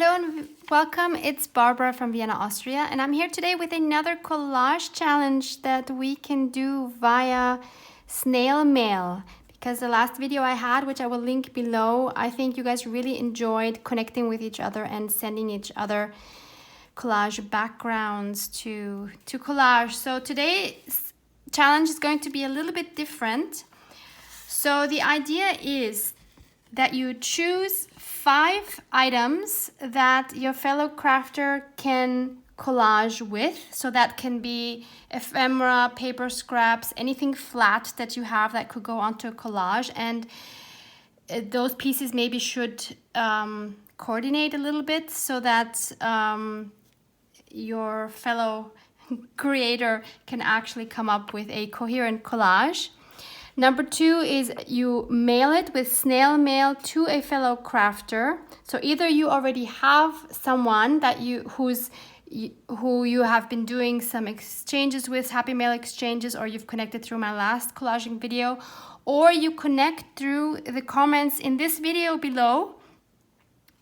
Hello and welcome, it's Barbara from Vienna, Austria, and I'm here today with another collage challenge that we can do via snail mail. Because the last video I had, which I will link below, I think you guys really enjoyed connecting with each other and sending each other collage backgrounds to collage. So today's challenge is going to be a little bit different. So the idea is that you choose 5 items that your fellow crafter can collage with. So that can be ephemera, paper scraps, anything flat that you have that could go onto a collage. And those pieces maybe should coordinate a little bit so that your fellow creator can actually come up with a coherent collage. Number 2 is you mail it with snail mail to a fellow crafter. So either you already have someone that who you have been doing some exchanges with, happy mail exchanges, or you've connected through my last collaging video, or you connect through the comments in this video below.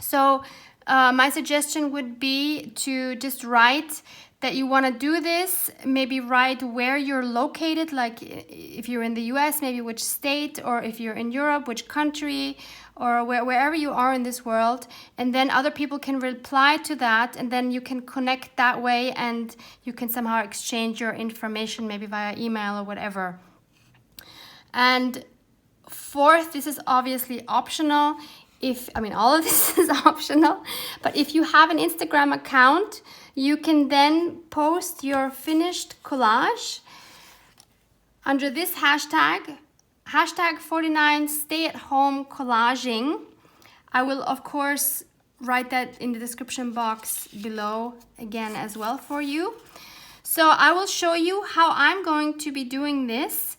So my suggestion would be to just write that you want to do this, maybe write where you're located, like if you're in the US, maybe which state, or if you're in Europe, which country, or wherever you are in this world. And then other people can reply to that, and then you can connect that way, and you can somehow exchange your information, maybe via email or whatever. And fourth, this is obviously optional. All of this is optional, but if you have an Instagram account, you can then post your finished collage under this hashtag 49 stay at home collaging. I will of course write that in the description box below again as well for you. So I will show you how I'm going to be doing this.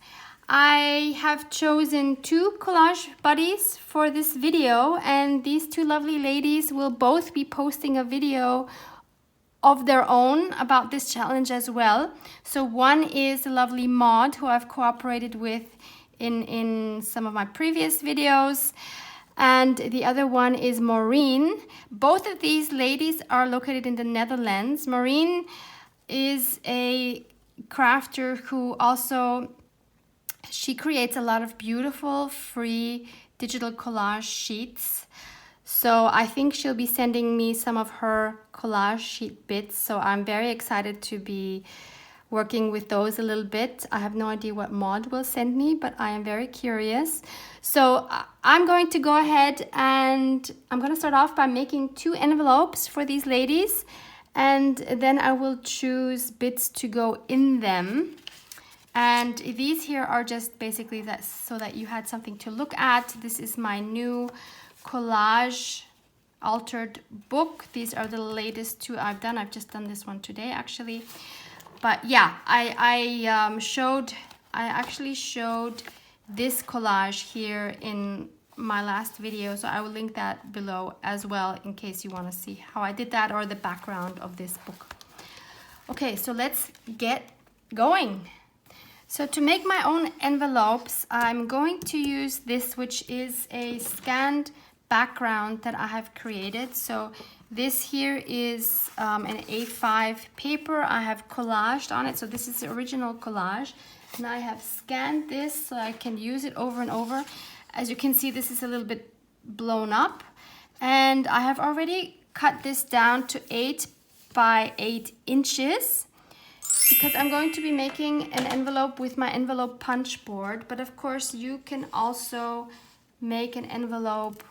I have chosen 2 collage buddies for this video, and these 2 lovely ladies will both be posting a video of their own about this challenge as well. So one is the lovely Maud, who I've cooperated with in some of my previous videos, and the other one is Maureen. Both of these ladies are located in the Netherlands. Maureen is a crafter who also she creates a lot of beautiful free digital collage sheets. So I think she'll be sending me some of her collage sheet bits. So I'm very excited to be working with those a little bit. I have no idea what Maud will send me, but I am very curious. So I'm going to go ahead and I'm going to start off by making 2 envelopes for these ladies. And then I will choose bits to go in them. And these here are just basically that so that you had something to look at. This is my new collage altered book. These are the latest 2 I've done. I've just done this one today actually. But yeah, I actually showed this collage here in my last video. So I will link that below as well in case you want to see how I did that or the background of this book. Okay, so let's get going. So to make my own envelopes, I'm going to use this, which is a scanned background that I have created. So this here is an A5 paper I have collaged on it. So this is the original collage. And I have scanned this so I can use it over and over. As you can see, this is a little bit blown up. And I have already cut this down to 8 by 8 inches. Because I'm going to be making an envelope with my envelope punch board. But of course you can also make an envelope,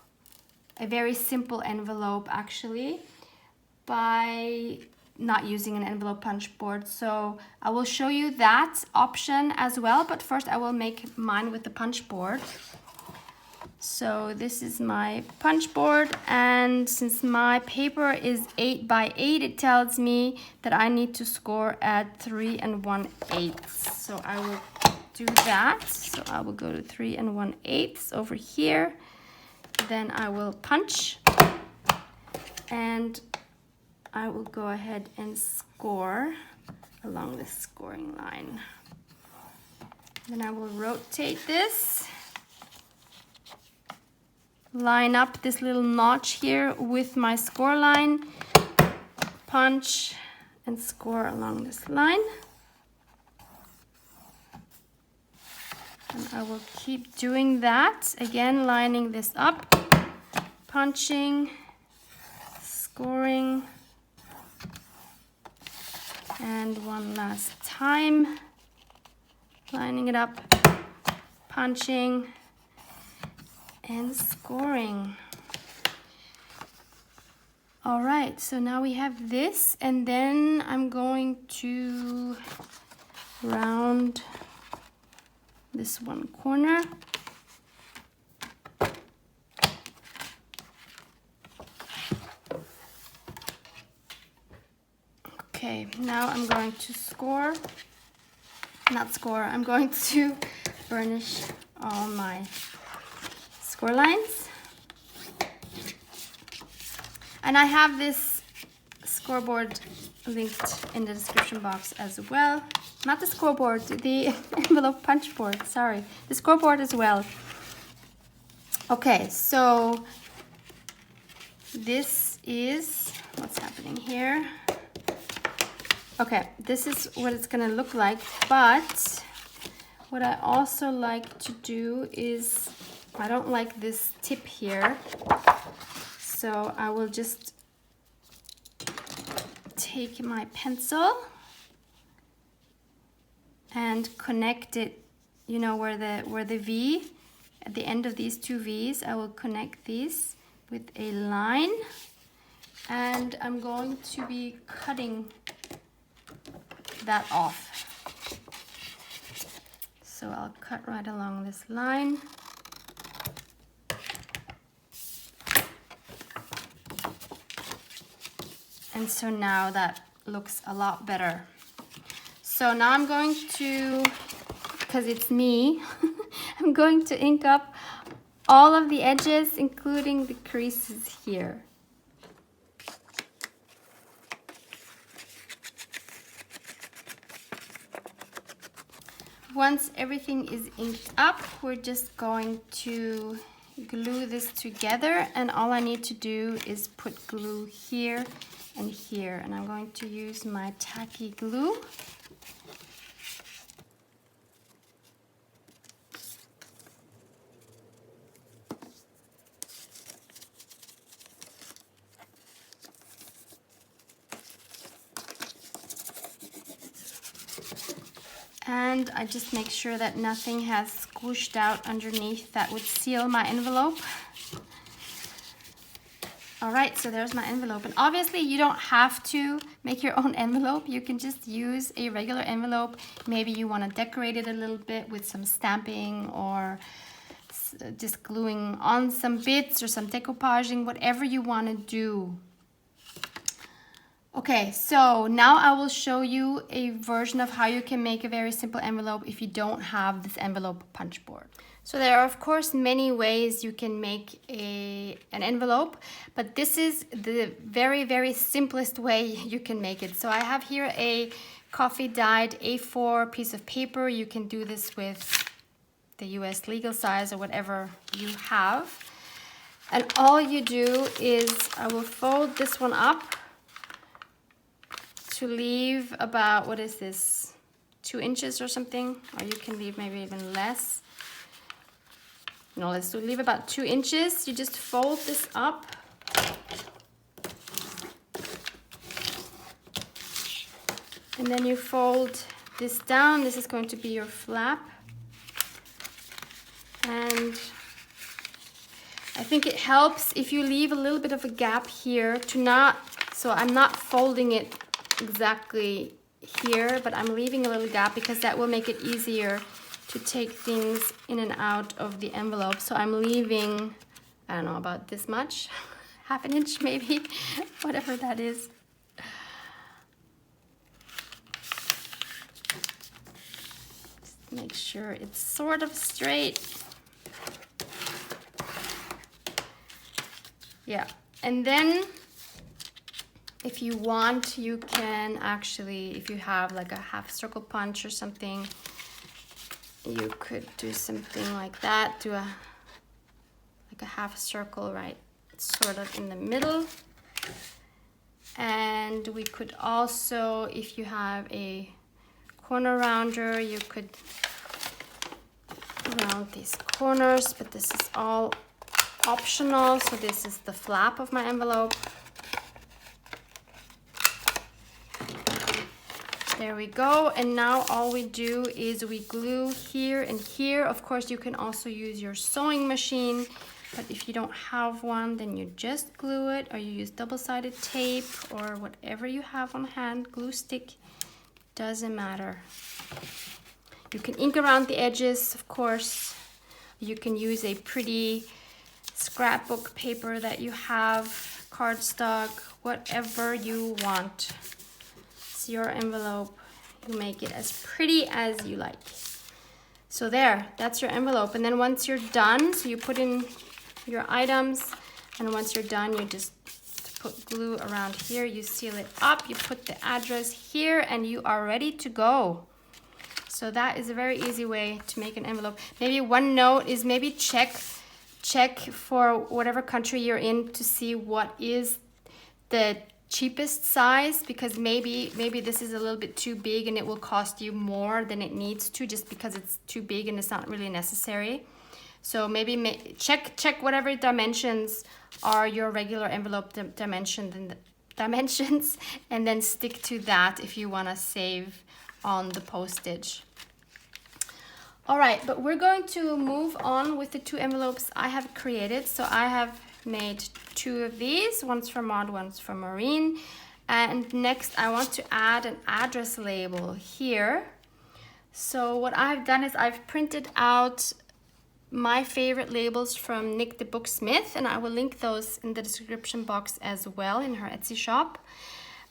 a very simple envelope actually, by not using an envelope punch board. So I will show you that option as well, but first I will make mine with the punch board. So this is my punch board, and since my paper is 8 by 8, it tells me that I need to score at 3 1/8. So I will do that. So I will go to 3 1/8 over here. Then I will punch, and I will go ahead and score along the scoring line. Then I will rotate this line up this little notch here with my score line, punch and score along this line. And I will keep doing that, again lining this up, punching, scoring, and one last time, lining it up, punching, and scoring. All right, so now we have this, and then I'm going to round this one corner. Okay, now I'm going to I'm going to burnish all my score lines. And I have this scoreboard linked in the description box as well. Not the scoreboard, the envelope punch board, sorry. The scoreboard as well. Okay, so this is what's happening here. Okay, this is what it's gonna look like, but what I also like to do is, I don't like this tip here, so I will just take my pencil and connect it, you know, where the V, at the end of these two V's, I will connect these with a line, and I'm going to be cutting that off. So I'll cut right along this line. And so now that looks a lot better. So now I'm going to, because it's me, I'm going to ink up all of the edges, including the creases here. Once everything is inked up, we're just going to glue this together, and all I need to do is put glue here and here, and I'm going to use my tacky glue. And I just make sure that nothing has squished out underneath that would seal my envelope. All right, so there's my envelope. And obviously you don't have to make your own envelope. You can just use a regular envelope. Maybe you want to decorate it a little bit with some stamping or just gluing on some bits or some decoupaging, whatever you want to do. Okay, so now I will show you a version of how you can make a very simple envelope if you don't have this envelope punch board. So there are of course many ways you can make an envelope, but this is the very simplest way you can make it. So I have here a coffee dyed A4 piece of paper. You can do this with the US legal size or whatever you have. And all you do is, I will fold this one up to leave about, what is this, 2 inches or something, or you can leave maybe even less. No, let's leave about 2 inches. You just fold this up. And then you fold this down. This is going to be your flap. And I think it helps if you leave a little bit of a gap here to not, so I'm not folding it exactly here, but I'm leaving a little gap because that will make it easier to take things in and out of the envelope. So I'm leaving, I don't know, about this much, half an inch maybe, whatever that is. Just make sure it's sort of straight. Yeah, and then if you want, you can actually, if you have like a half circle punch or something, you could do something like that, do like like a half circle right sort of in the middle. And we could also, if you have a corner rounder, you could round these corners, but this is all optional. So this is the flap of my envelope. There we go. And now all we do is we glue here and here. Of course, you can also use your sewing machine, but if you don't have one, then you just glue it, or you use double-sided tape or whatever you have on hand. Glue stick, doesn't matter. You can ink around the edges, of course. You can use a pretty scrapbook paper that you have, cardstock, whatever you want. It's your envelope. You make it as pretty as you like. So there, that's your envelope. And then once you're done, so you put in your items, and once you're done, you just put glue around here, you seal it up, you put the address here, and you are ready to go. So that is a very easy way to make an envelope. Maybe one note is maybe check for whatever country you're in to see what is the cheapest size, because maybe this is a little bit too big and it will cost you more than it needs to, just because it's too big and it's not really necessary. So maybe check whatever dimensions are your regular envelope dimensions, and then stick to that if you want to save on the postage. All right, but we're going to move on with the two envelopes I have created. So I have made two of these, one's for Maud, one's for Maureen. And next I want to add an address label here. So what I've done is I've printed out my favorite labels from Nick the Booksmith, and I will link those in the description box as well in her Etsy shop.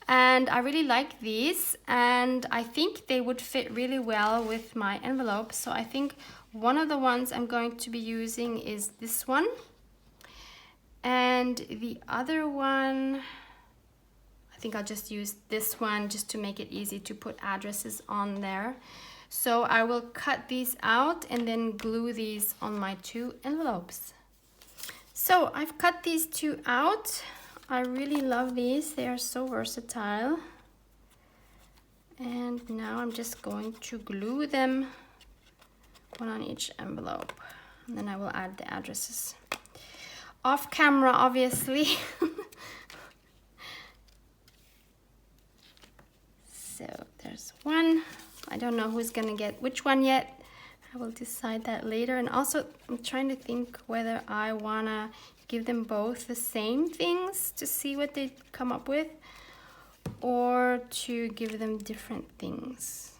And I really like these, and I think they would fit really well with my envelope. So I think one of the ones I'm going to be using is this one, and the other one, I think I'll just use this one just to make it easy to put addresses on there. So I will cut these out and then glue these on my two envelopes. So I've cut these two out. I really love these. They are so versatile. And now I'm just going to glue them, one on each envelope. And then I will add the addresses. Off camera, obviously. So there's one. I don't know who's gonna get which one yet. I will decide that later. And also I'm trying to think whether I wanna give them both the same things to see what they come up with, or to give them different things.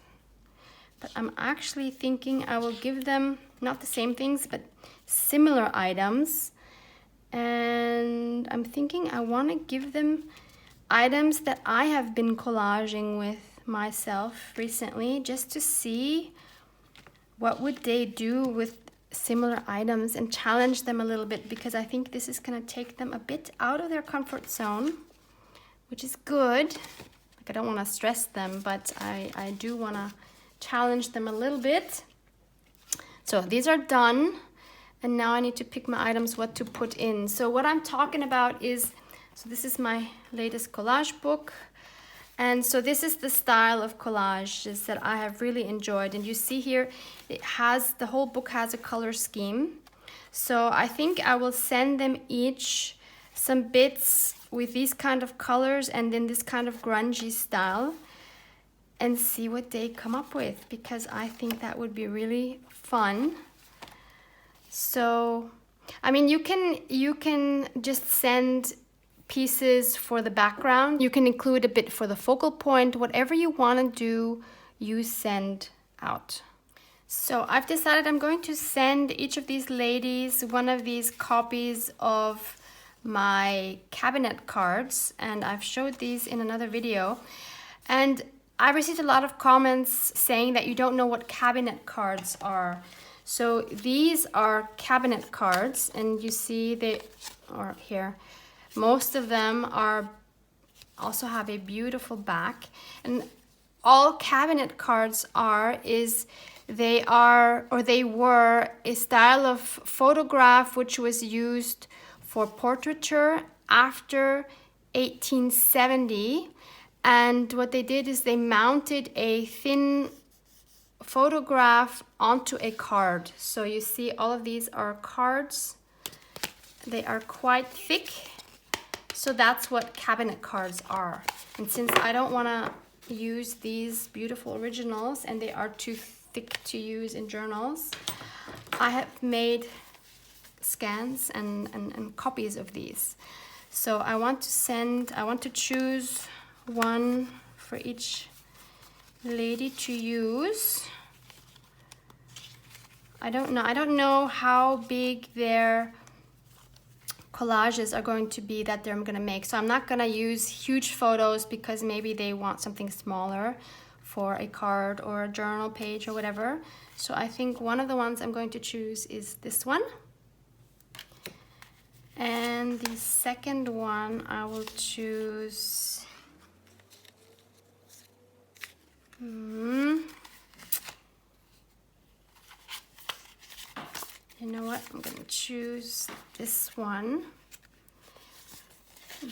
But I'm actually thinking I will give them not the same things, but similar items. And I'm thinking I want to give them items that I have been collaging with myself recently, just to see what would they do with similar items and challenge them a little bit, because I think this is going to take them a bit out of their comfort zone, which is good. Like, I don't want to stress them, but I do want to challenge them a little bit. So these are done, and now I need to pick my items what to put in. So what I'm talking about is, so this is my latest collage book. And so this is the style of collages that I have really enjoyed. And you see here, the whole book has a color scheme. So I think I will send them each some bits with these kind of colors and then this kind of grungy style, and see what they come up with, because I think that would be really fun. So, I mean, you can just send pieces for the background. You can include a bit for the focal point. Whatever you want to do, you send out. So I've decided I'm going to send each of these ladies one of these copies of my cabinet cards, and I've showed these in another video. And I received a lot of comments saying that you don't know what cabinet cards are. So these are cabinet cards, and you see they are here. Most of them also have a beautiful back, and all cabinet cards is They are, or they were, a style of photograph which was used for portraiture after 1870. And what they did is they mounted a thin photograph onto a card. So you see all of these are cards. They are quite thick. So that's what cabinet cards are. And since I don't want to use these beautiful originals and they are too thick to use in journals, I have made scans and copies of these. So I want to choose one for each lady to use. I don't know how big their collages are going to be that I'm gonna make. So I'm not gonna use huge photos because maybe they want something smaller for a card or a journal page or whatever. So I think one of the ones I'm going to choose is this one. And the second one I will choose, you know what, I'm gonna choose this one,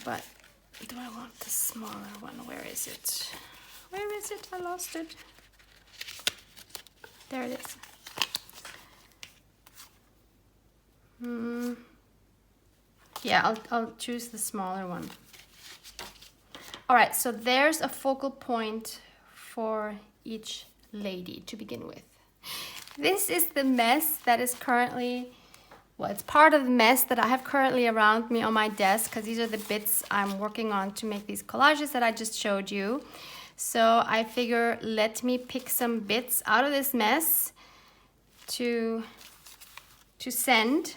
but do I want the smaller one? Where is it? Where is it? I lost it. There it is. Yeah, I'll choose the smaller one. All right, so there's a focal point for each lady to begin with. This is the mess that is currently, well, it's part of the mess that I have currently around me on my desk, because these are the bits I'm working on to make these collages that I just showed you. So I figure, let me pick some bits out of this mess to send.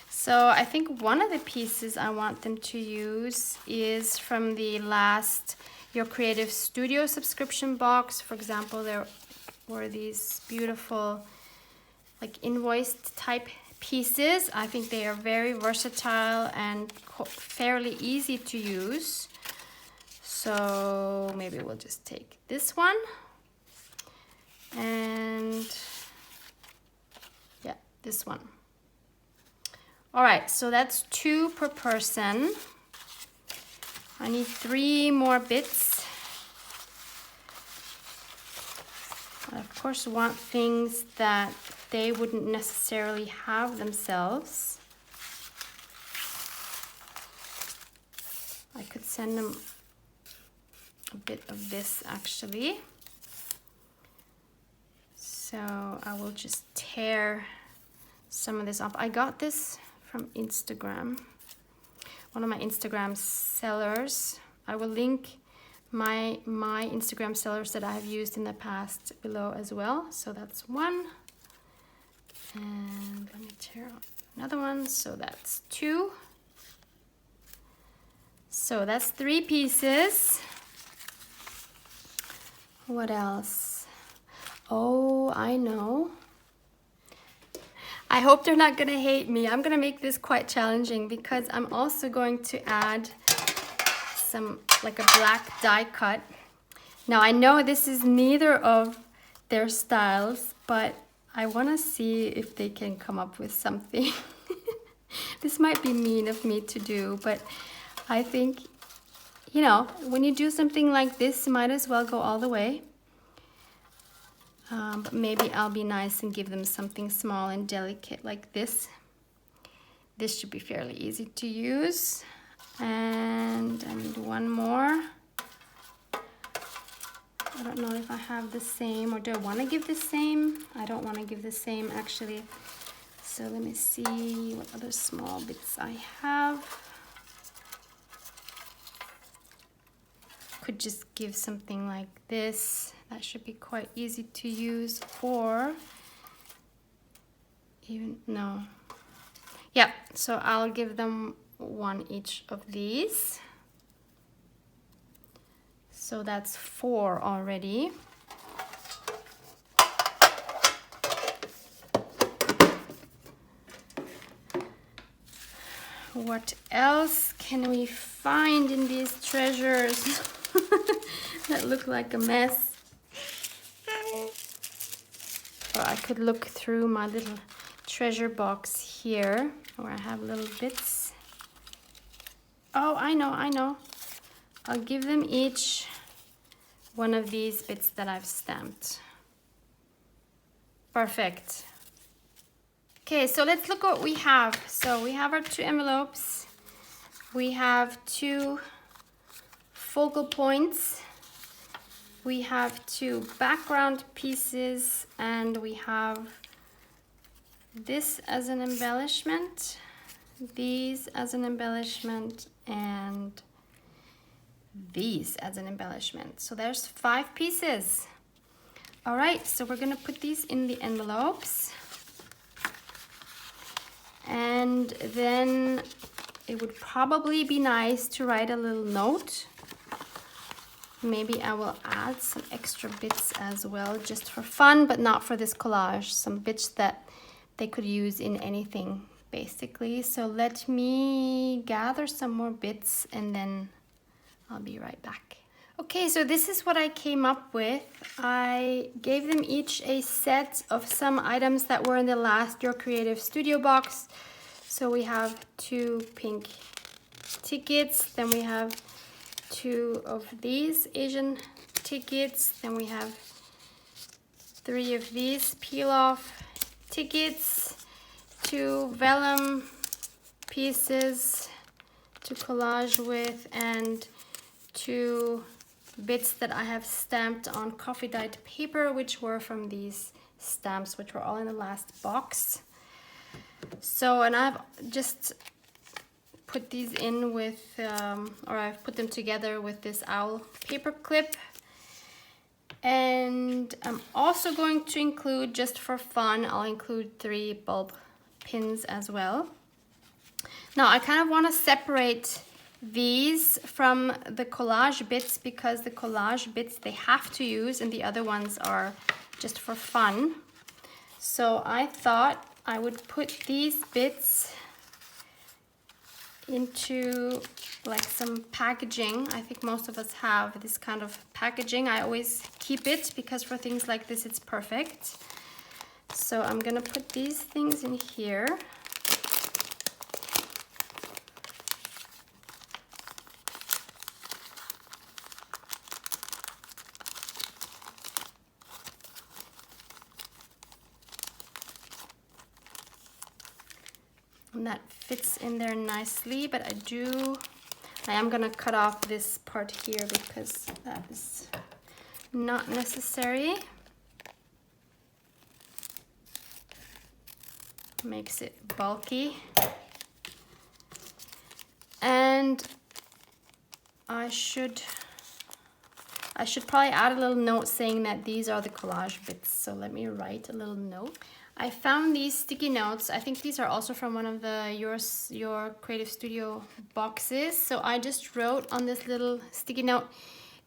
So I think one of the pieces I want them to use is from the last Your Creative Studio subscription box. For example, there were these beautiful like invoiced type pieces. I think they are very versatile and fairly easy to use. So maybe we'll just take this one. And yeah, this one. All right, so that's 2 per person. I need 3 more bits. I of course want things that they wouldn't necessarily have themselves. I could send them a bit of this actually. So I will just tear some of this up. I got this from Instagram, one of my Instagram sellers. I will link my Instagram sellers that I have used in the past below as well. So that's one, and let me tear out another one. So that's 2. So that's 3 pieces. What else? Oh, I know. I hope they're not gonna hate me. I'm gonna make this quite challenging because I'm also going to add some, like a black die cut. Now I know this is neither of their styles, but I wanna see if they can come up with something. This might be mean of me to do, but I think, you know, when you do something like this, you might as well go all the way. But maybe I'll be nice and give them something small and delicate like this. This should be fairly easy to use. And I need one more. I don't know if I have the same, or do I want to give the same? I don't want to give the same actually. So let me see what other small bits I have. Could just give something like this. That should be quite easy to use, or even, no. Yeah, so I'll give them 1 each of these. So that's 4 already. What else can we find in these treasures that look like a mess? I could look through my little treasure box here where I have little bits. Oh, I know. I'll give them each one of these bits that I've stamped. Perfect. Okay, so let's look what we have. So we have our 2 envelopes. We have 2 focal points. We have 2 background pieces, and we have this as an embellishment, these as an embellishment, and these as an embellishment. So there's 5 pieces. All right, so we're gonna put these in the envelopes. And then it would probably be nice to write a little note. Maybe I will add some extra bits as well, just for fun, but not for this collage. Some bits that they could use in anything, basically. So let me gather some more bits and then I'll be right back. Okay, so this is what I came up with. I gave them each a set of some items that were in the last Your Creative Studio box. So we have 2 pink tickets, then we have 2 of these Asian tickets, then we have 3 of these peel-off tickets, 2 vellum pieces to collage with, and 2 bits that I have stamped on coffee dyed paper, which were from these stamps, which were all in the last box. So, and I've just put these in with, or I've put them together with this owl paper clip. And I'm also going to include, just for fun, I'll include 3 bulb pins as well. Now I kind of want to separate these from the collage bits, because the collage bits they have to use and the other ones are just for fun. So I thought I would put these bits into like some packaging. I think most of us have this kind of packaging. I always keep it because for things like this it's perfect. So I'm gonna put these things in here. And that fits in there nicely, but I am gonna cut off this part here because that is not necessary. Makes it bulky. And I should probably add a little note saying that these are the collage bits. So let me write a little note. I found these sticky notes. I think these are also from one of the Your Creative Studio boxes. So I just wrote on this little sticky note,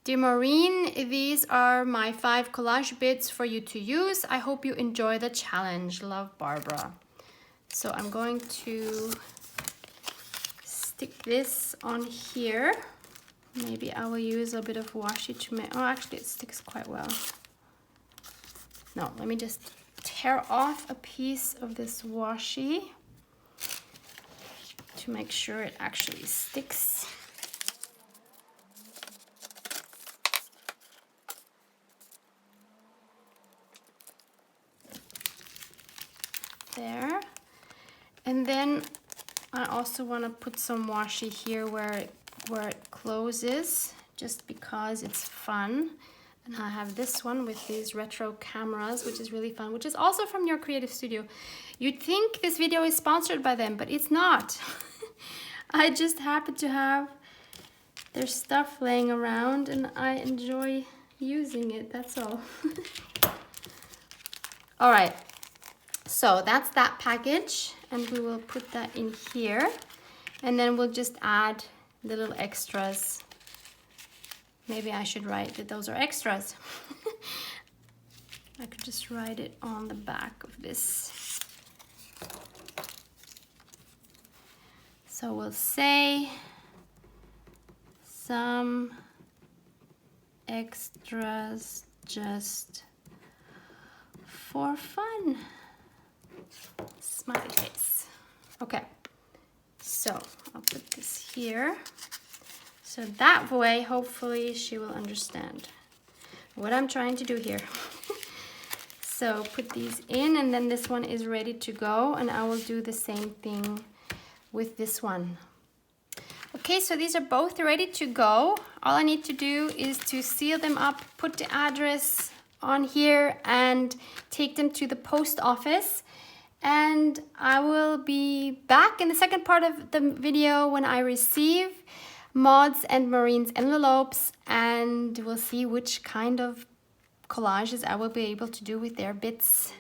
"Dear Maureen, these are my 5 collage bits for you to use. I hope you enjoy the challenge. Love, Barbara." So I'm going to stick this on here. Maybe I will use a bit of washi to make, oh, actually it sticks quite well. No, let me just tear off a piece of this washi to make sure it actually sticks. There. And then I also want to put some washi here where it closes, just because it's fun. And I have this one with these retro cameras, which is really fun, which is also from Your Creative Studio. You'd think this video is sponsored by them, but it's not. I just happen to have their stuff laying around and I enjoy using it, that's all. All right, so that's that package, and we will put that in here. And then we'll just add the little extras. Maybe I should write that those are extras. I could just write it on the back of this. So we'll say some extras just for fun. Smiley face. Okay, so I'll put this here. So that way, hopefully she will understand what I'm trying to do here. So put these in, and then this one is ready to go, and I will do the same thing with this one. Okay, so these are both ready to go. All I need to do is to seal them up, put the address on here, and take them to the post office. And I will be back in the second part of the video when I receive Maud's and Maureen's envelopes, and we'll see which kind of collages I will be able to do with their bits.